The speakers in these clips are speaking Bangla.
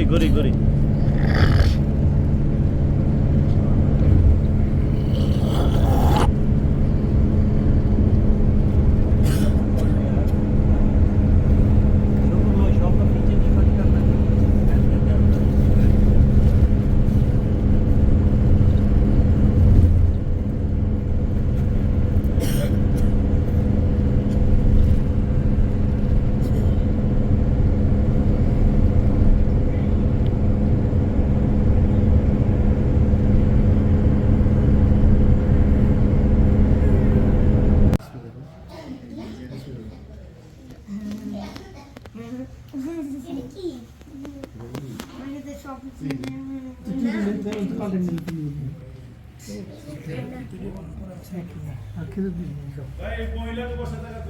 করি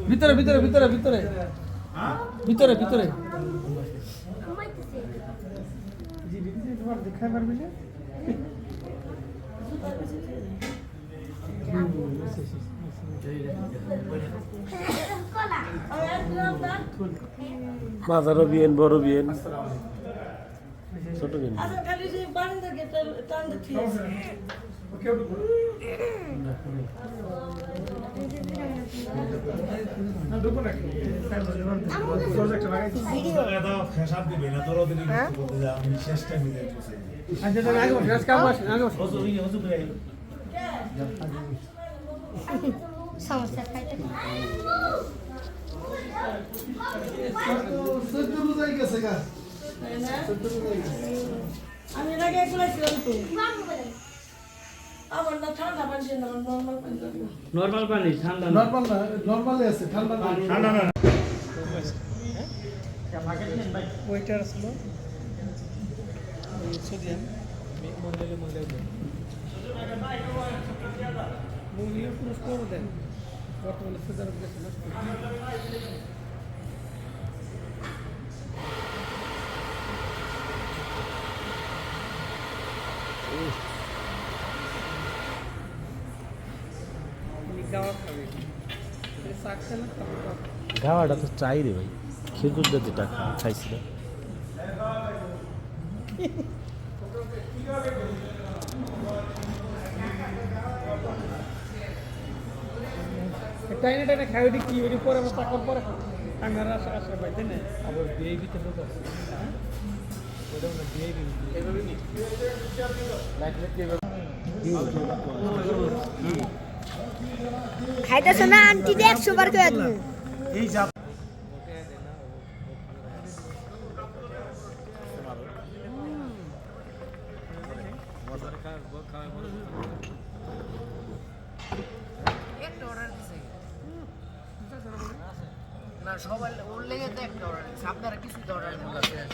ভিতরে ভিতরে ভিতরে ভিতরে ভিতরে ভিতরে দেখাই পারবি না মাজারও বিয়েন বড় বিয়েন ছোট বিয়েন সমস্যা খাইতে আমি এর আগে একলা ছিলাম তো আমার না ঠান্ডা পানি না নরমাল পানি নরমাল পানি ঠান্ডা নরমাল না নরমালি আছে ঠান্ডা না ঠান্ডা না ওইটার ছিল সোডিয়াম মন্ডলে মুগলিও পুরস্কার দেন বর্তমানে সুদারক গেছে না গাওয়াটা তো চাই রে ভাই খেজুর যেটা খাইছিল টাইনে টাইনে খাওয়াটি কি ওই পরে আমার চাকর পরে আমি আর আশা আশা পাইতে না আবার বিয়ে ভিতরে তো ওটা না বিয়ে এইভাবে নি খাইতেছ না আন্টি 100 বার কইয়া দিমু এই যা না সবাই ওর লেগে তো একটা অর্ডার সামনে কিছু তো অর্ডার দিলাম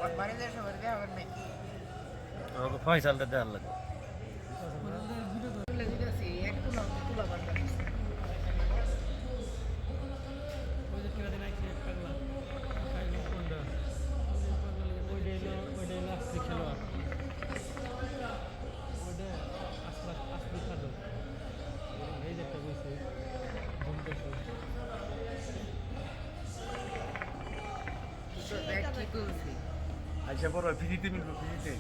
ও বাড়িতে সবার দেয়া হবে নাকি ওকে ফয়সালটা দেওয়ার লাগে একটু না তুলা বান্ধা আচ্ছা বড় ফিজিতে মিলবো ফিজিতে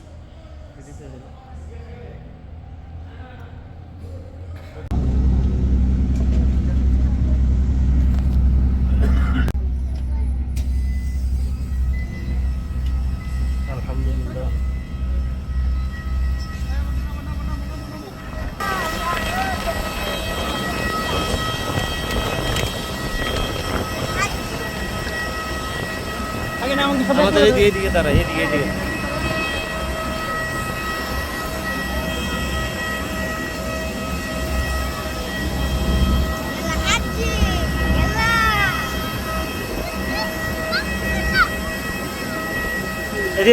আলহামদুলিল্লাহ আমাদের এদিকে দাঁড়া এদিকে এদিকে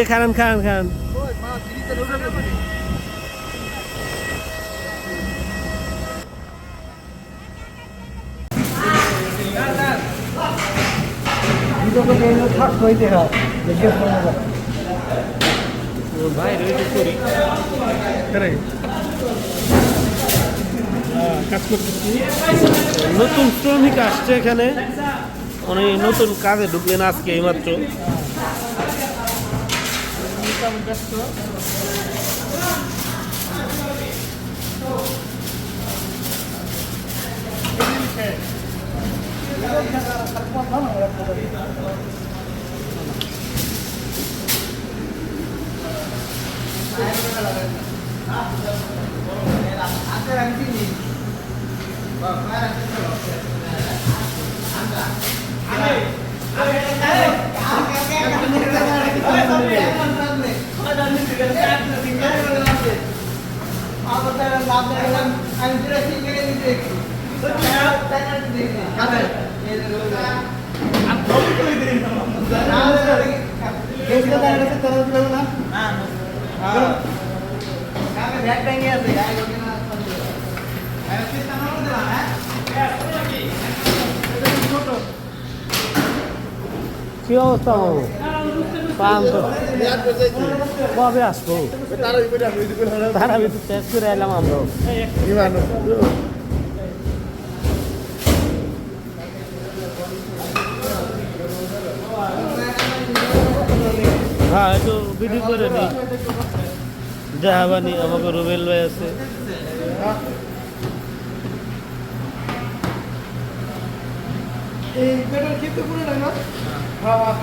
খান ভাই রেডি করি কাজ করতেছি। নতুন শ্রমিক আসছে এখানে, উনি নতুন কাজে ঢুকলেন আজকে এইমাত্র। ব্যস্ত। কি অবস্থা বাবু? ক্লান্ত। কবে আসবো? তারা আমি শেষ করে এলাম আমরা। হ্যাঁ একটু ভিডিও করে নি। জাহাবানি আমাকে রুবেল ভাই আছে। এই পেট্রোল খেতে পুরো না হ্যাঁ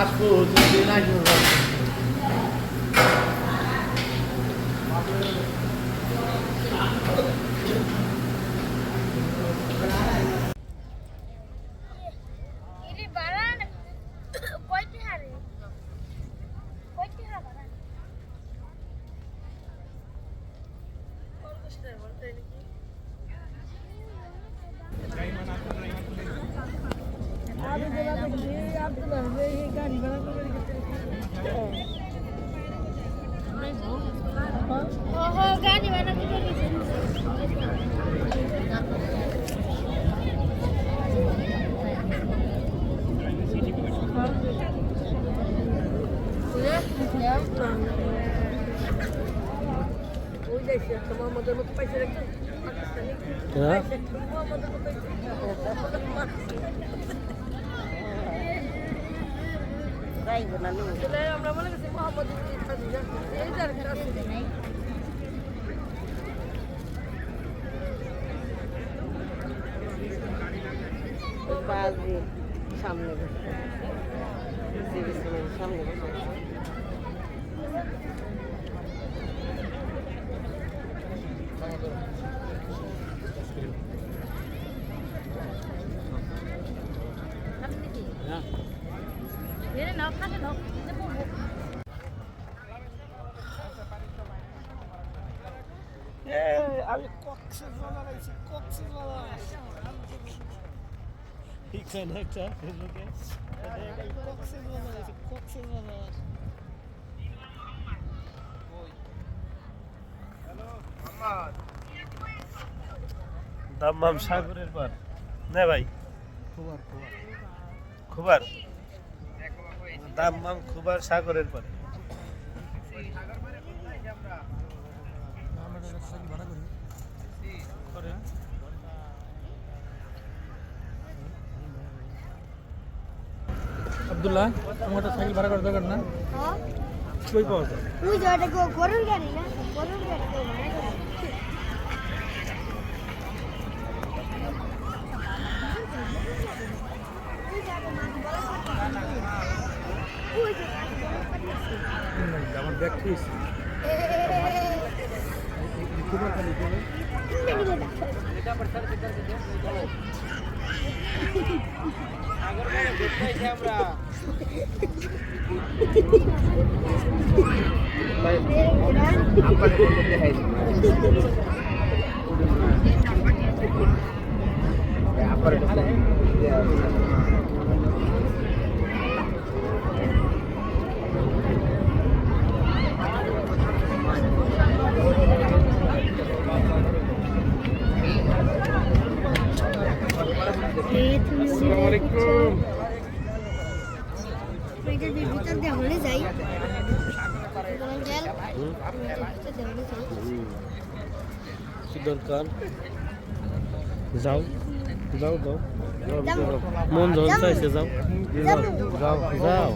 আসবো Ini barang koi hari. Koi hari barang. Oh, gani mana kita ni? আমরা মনে করছি মোহাম্মদ এই যার কাছে সামনে সামনে Ini nak kan nak. আমি কক্সবাজার আইছি, কক্সবাজার এখানে একটা ফেসবুকে কক্সবাজার আইছি, কক্সবাজার দাম্মাম সাগরের পার না ভাই, খুবার দাম্মাম খুবার সাগরের পারে। আব্দুল্লাহ তোমার একটা সাইকেল ভাড়া করার দরকার না? Oh, কই পাওয়া যায়? tu jadi korun kan ni? Korun kan tu mana? আমার ব্যাগ ঠিক আছে। তোমার খালি করে ভিতর দিয়ে হলে যাই গেল ভিতর দিয়ে হলে যাই কি দরকার যাও যাও যাও মন যখন চাইছে যাও যাও যাও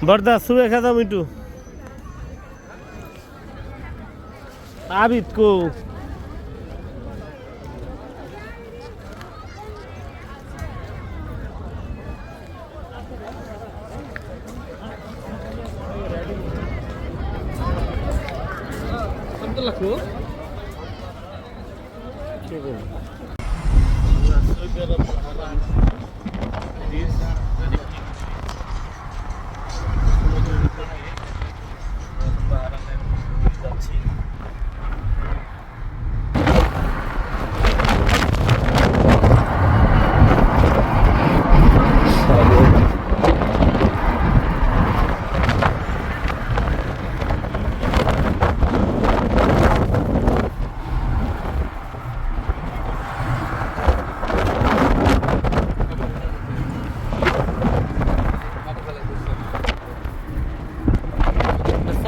बर्दा सुबह खाता मिट्टू आबिद को Abdullah ko?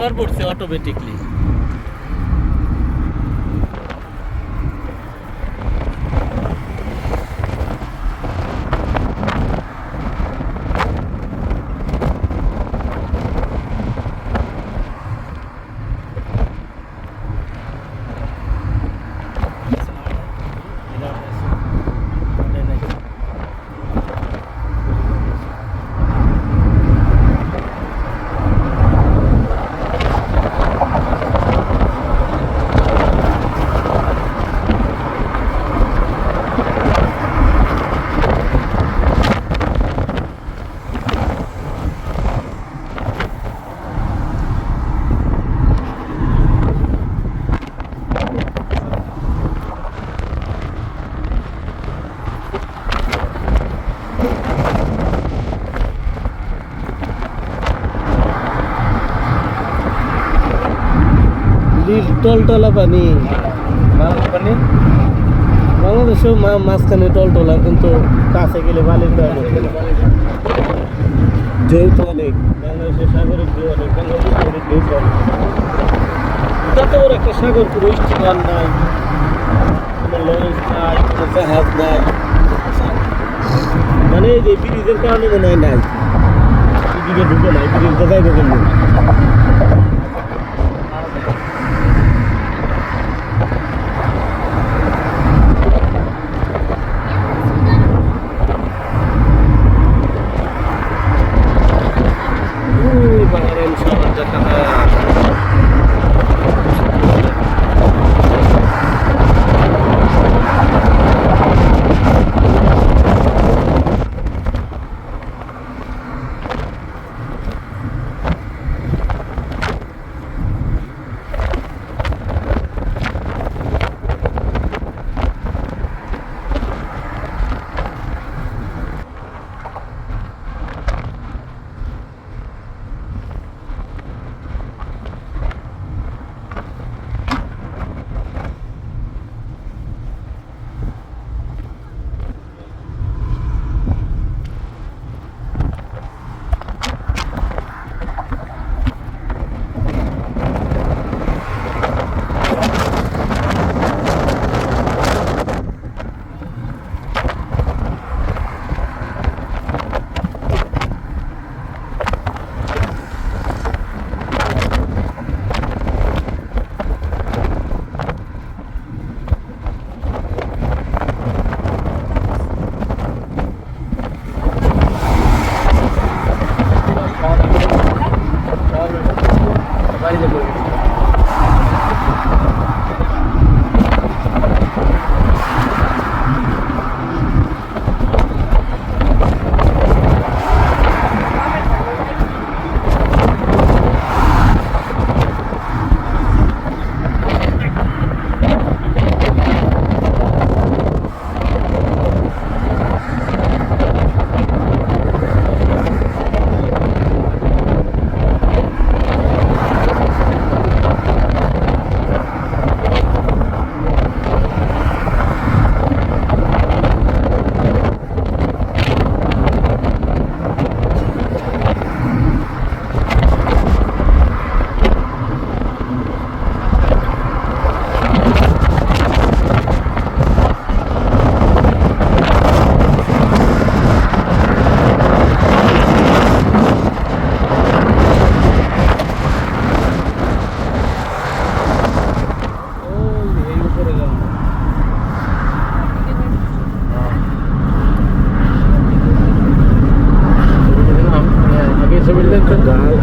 फॉरवर्ड से ऑटोमेटिकली टलटला पानी बांग्लादेशेও মাঝখানে টলটলা কিন্তু কাছে গেলে বালির ঢেউ তো অনেক বাংলাদেশের সাগরের ঢেউ অনেক বাংলাদেশের ঢেউ কম তত বড় একটা সাগর পুরো স্টিমার নাই কোনো লঞ্চ নাই কোনো জাহাজ নাই মানে এই যে ব্রিজের কারণে মনে হয় নাই এদিকে ঢুকে নাই ব্রিজটা যাইবে কেমন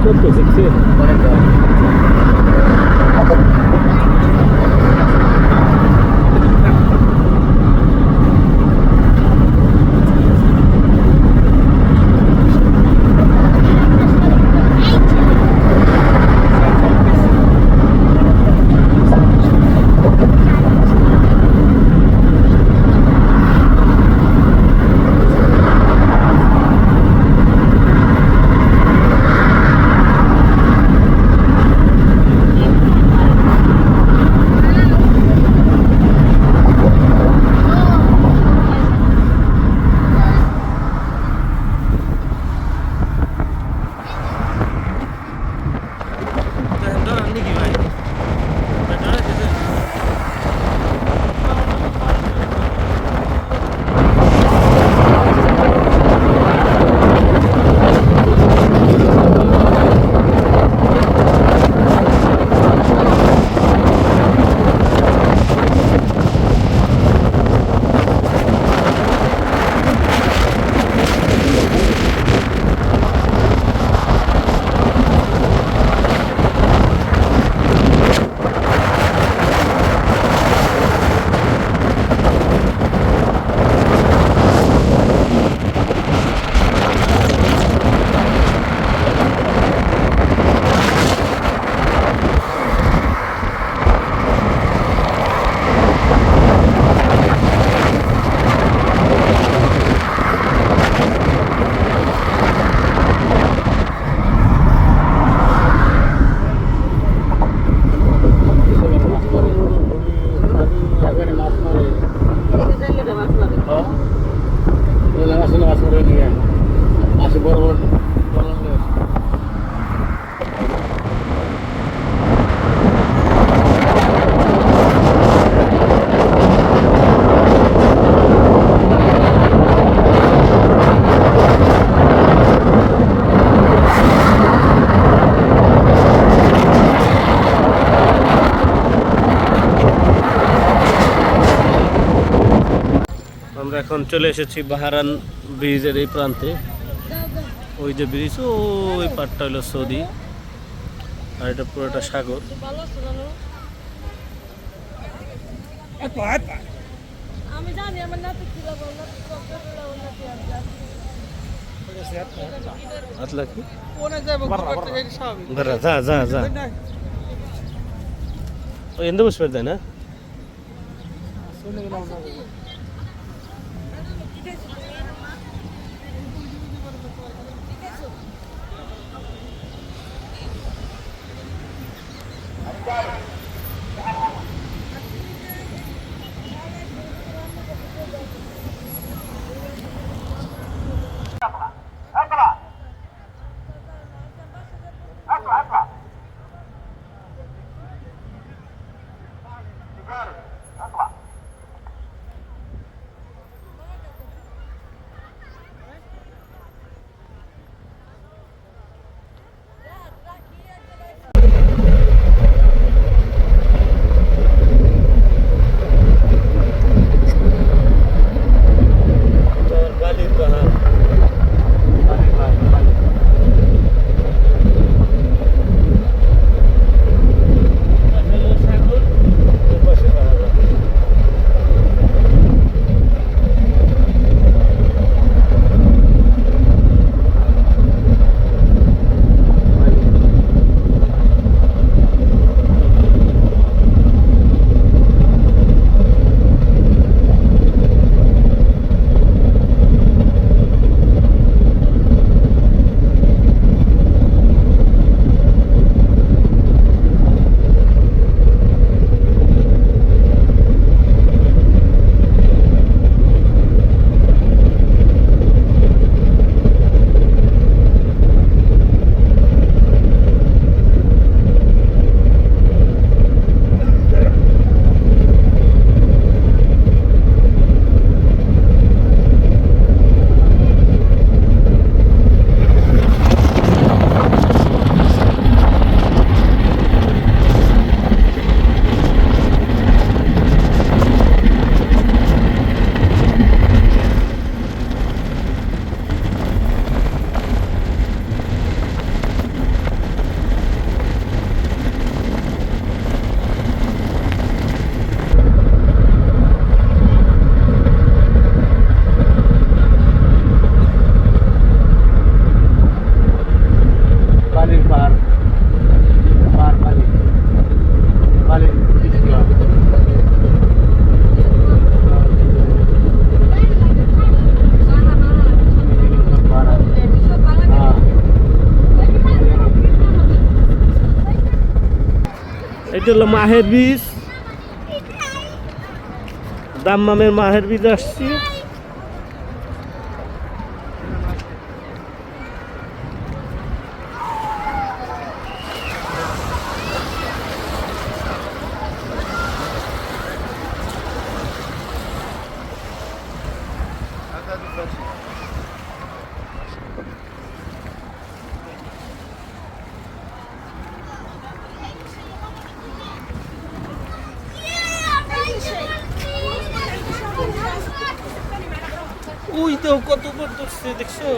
কত দেখছি অনেক আমরা এখন চলে এসেছি বাহারান ব্রিজের এই প্রান্তে। ওই যে ব্রিজ ওই পাটটা হলো সৌদি, আর এটা পুরোটা সাগর। আমি জানি আমার নাতি ছিল আতলা কি ওনে যাবো করতে এই স্বাভাবিক ধরা যা যা যা ও ಎಂದ ಬಸ್ಪೆಡ್ದೆ না শুনে গেলাম না এটা হলো মাহের বীজ, দাম্মামের মাহের বীজ আসছি। ওই তো কত বড় ধরছে দেখছো?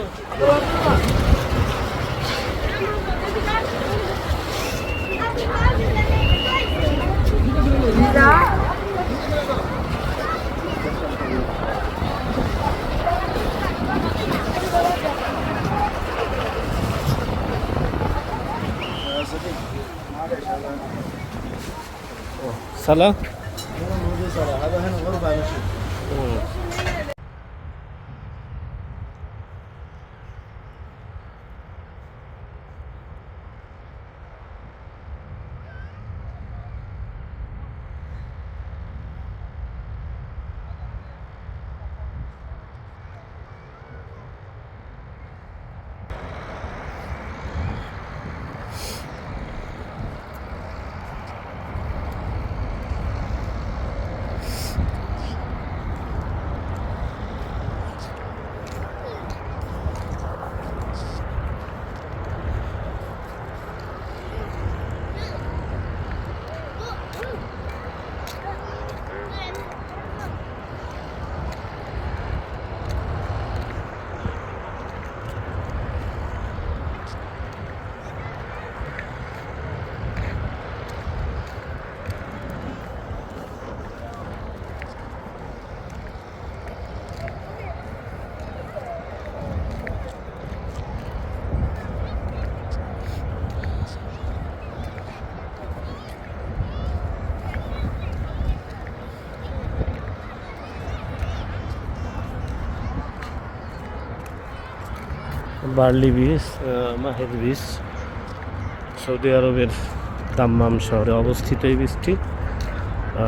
সালা বার্লি বীজ, মাহের বীজ, সৌদি আরবের দাম্মাম শহরে অবস্থিত এই বীজটি।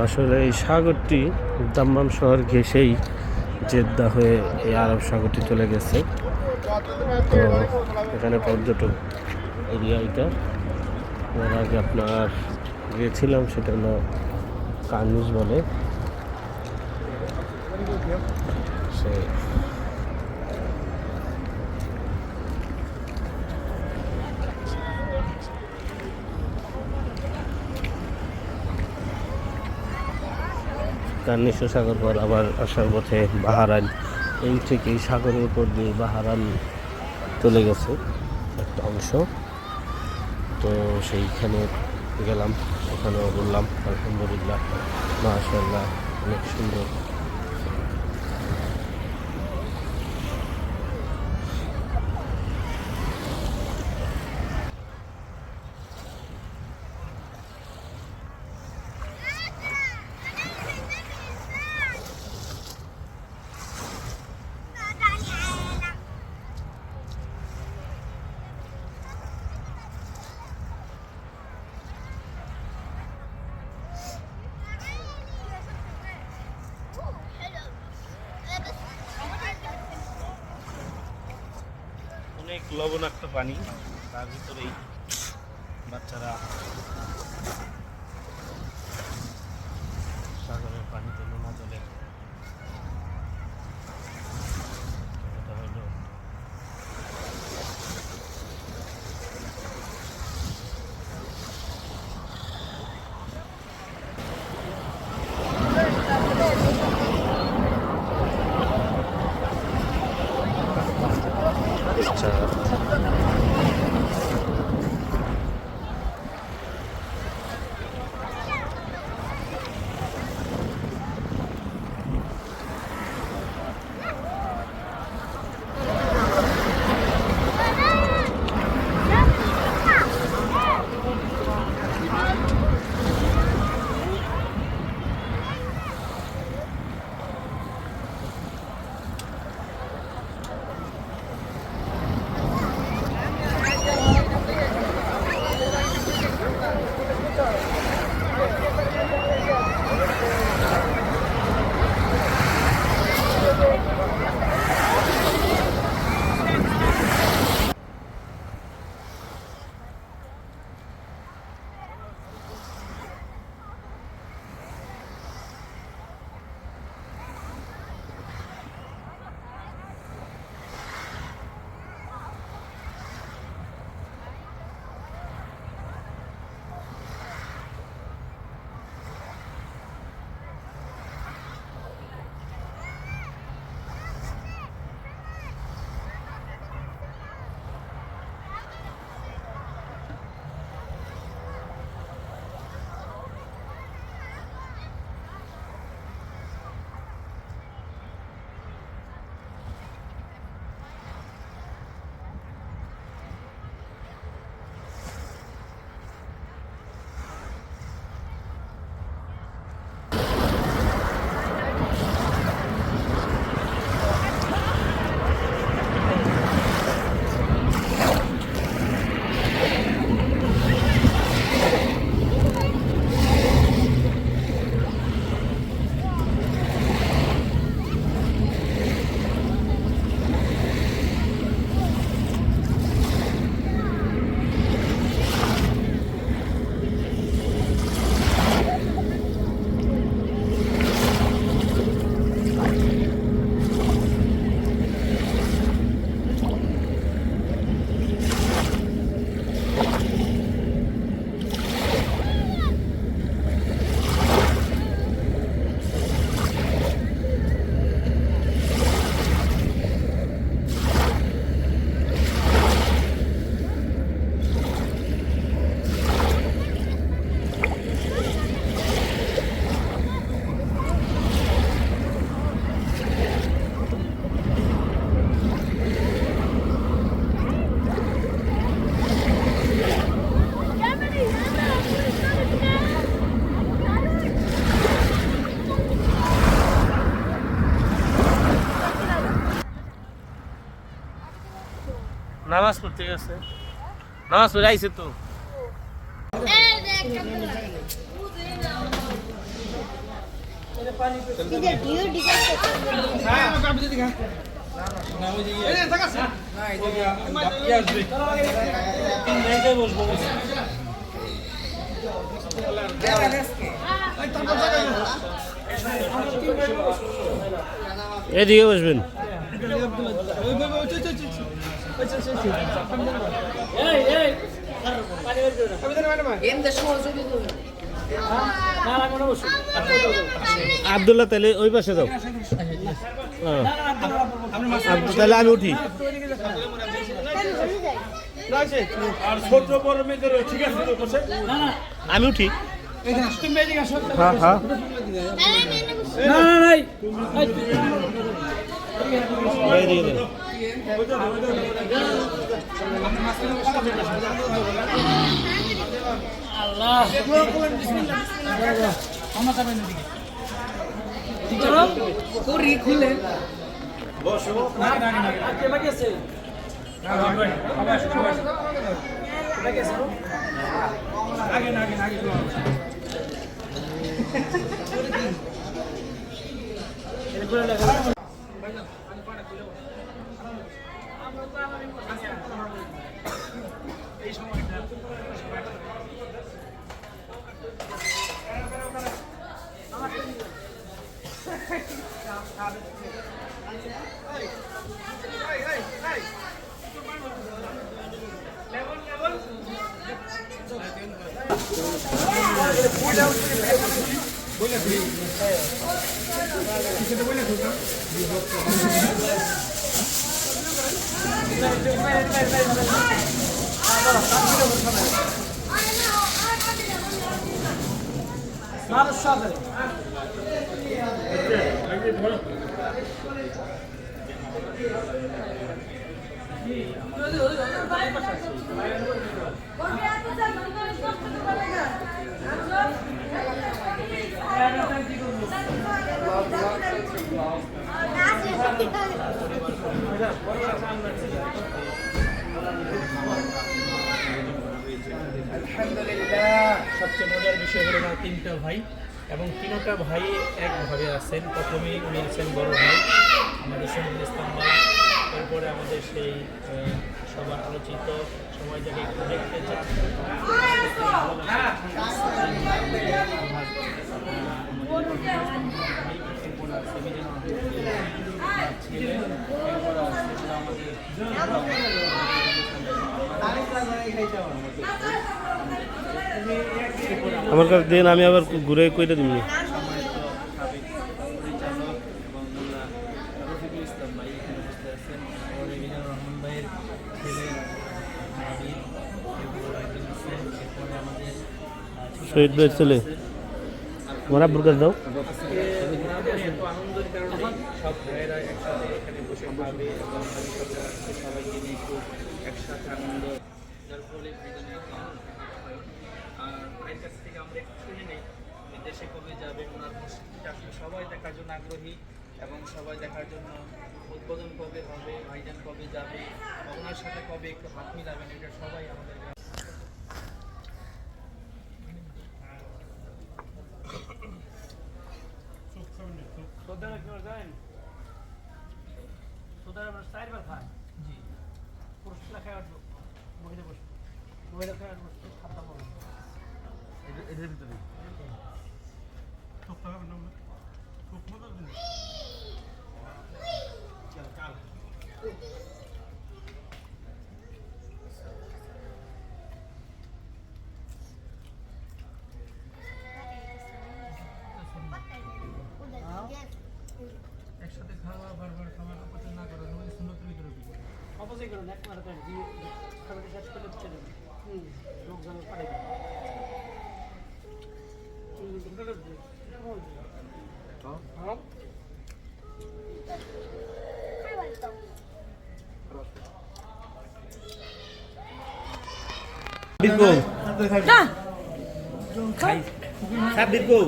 আসলে এই সাগরটি দাম্মাম শহর ঘেঁষেই জেদ্দা হয়ে এই আরব সাগরটি চলে গেছে। তো এখানে পর্যটক এরিয়া এটা। এর আগে আপনার গিয়েছিলাম, সেটা হলো কার্নিশ বলে। কার্নিশ সাগর পর আবার আসার পথে বাহারান, এই থেকে এই সাগরের উপর দিয়ে বাহারান চলে গেছে একটা অংশ। তো সেইখানে গেলাম, ওখানেও বললাম আলহামদুলিল্লাহ মাশাআল্লাহ অনেক সুন্দর। অনেক লবণাক্ত পানি, তার ভিতরেই বাচ্চারা সাগরের পানিতে নোনা জলে এটা হলো নামাজ পড়তে গেছে নামাজ পড়ে আইছে তো इधर वीडियो डिजाइन হ্যাঁ আমাকে আপনি দিকে না ওই যে এই জায়গা আছে না এই জায়গা বাকি আসবে তিন জায়গায় বসবো এদিকে বসবেন এমনি সহযোগী করবে আব্দুল্লাহ তাহলে ওই পাশে যাও হ্যাঁ। তাহলে আমি উঠি আর ছোট বড় মেয়েদের ঠিক আছে আমি উঠি তুমি এদিকে আসো হ্যাঁ হ্যাঁ না না নাই এদিকে যাও। করি খুলে সবচেয়ে মজার বিষয় হলো না তিনটা ভাই এবং তিনটা ভাই একভাবে আছেন প্রথমেই উনি আছেন বড় ভাই আমাদের শহীদুল ইসলাম ভাই এরপরে আমাদের সেই সবার আলোচিত সময় যাকে একটু দেখতে চান আমার কাছে দিন আমি আবার ঘুরে কইটা দিবি শহীদ ভাই চলে আমার আব্বুর কাছে দাও আনন্দের কারণে সব ভাইয়েরা একসাথে এখানে বসে খাবে এবং সবাইকে নিয়ে একটু একসাথে আনন্দ যার ফলে ভাইজানের একটা আনন্দ হয়। আর ভাইয়ের কাছ থেকে আমরা একটু শুনে নেই দেশে কবে যাবে ওনার মসজিদটা আসলে সবাই দেখার জন্য আগ্রহী এবং সবাই দেখার জন্য উদ্বোধন কবে হবে ভাইজান কবে যাবে ওনার সাথে কবে একটু হাত মিলাবেন এটা সবাই আমাদের একসাথে খাওয়া বারবার খাবার অপচয় না করা আমাদের সুন্নতের ভিতরে অপচয় করুন এক মারা দেন খাবারটা শেষ করে চলে লোকজন পাঠাই সাব্বির কো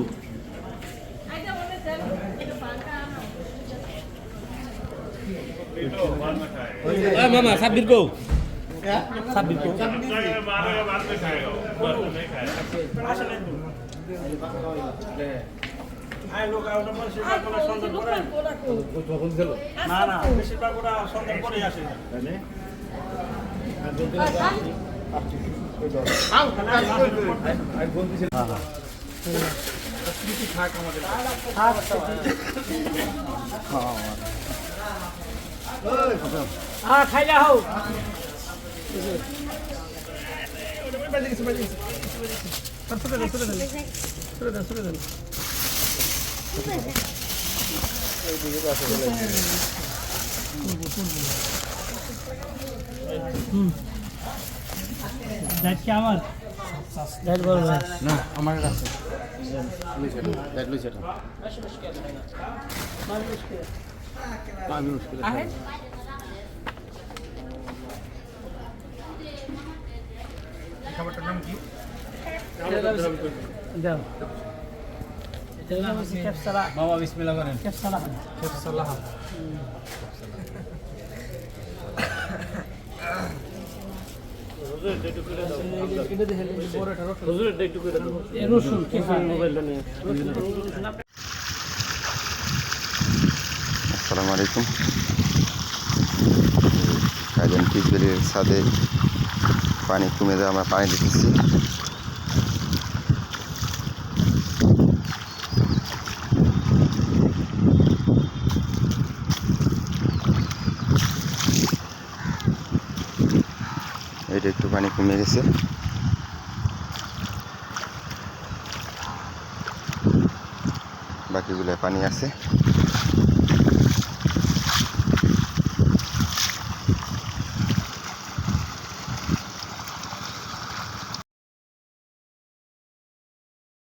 মামা সাব্বির কো না না বেশিরভাগ ওরা সন্ধ্যার পরে আসে খাইলা হোক আমার না আমার কাছে খাবারটার নাম কি দাও বাবা বিসমিল্লাহ করেন রসুন মোবাইলটা নিয়ে আসসালামু আলাইকুম। একজন টিউবওয়েলের ছাদে পানি কমে যায়, আমরা পানি দিতেছি। এটা একটু পানি কমে গেছে। বাকিগুলো পানি আছে।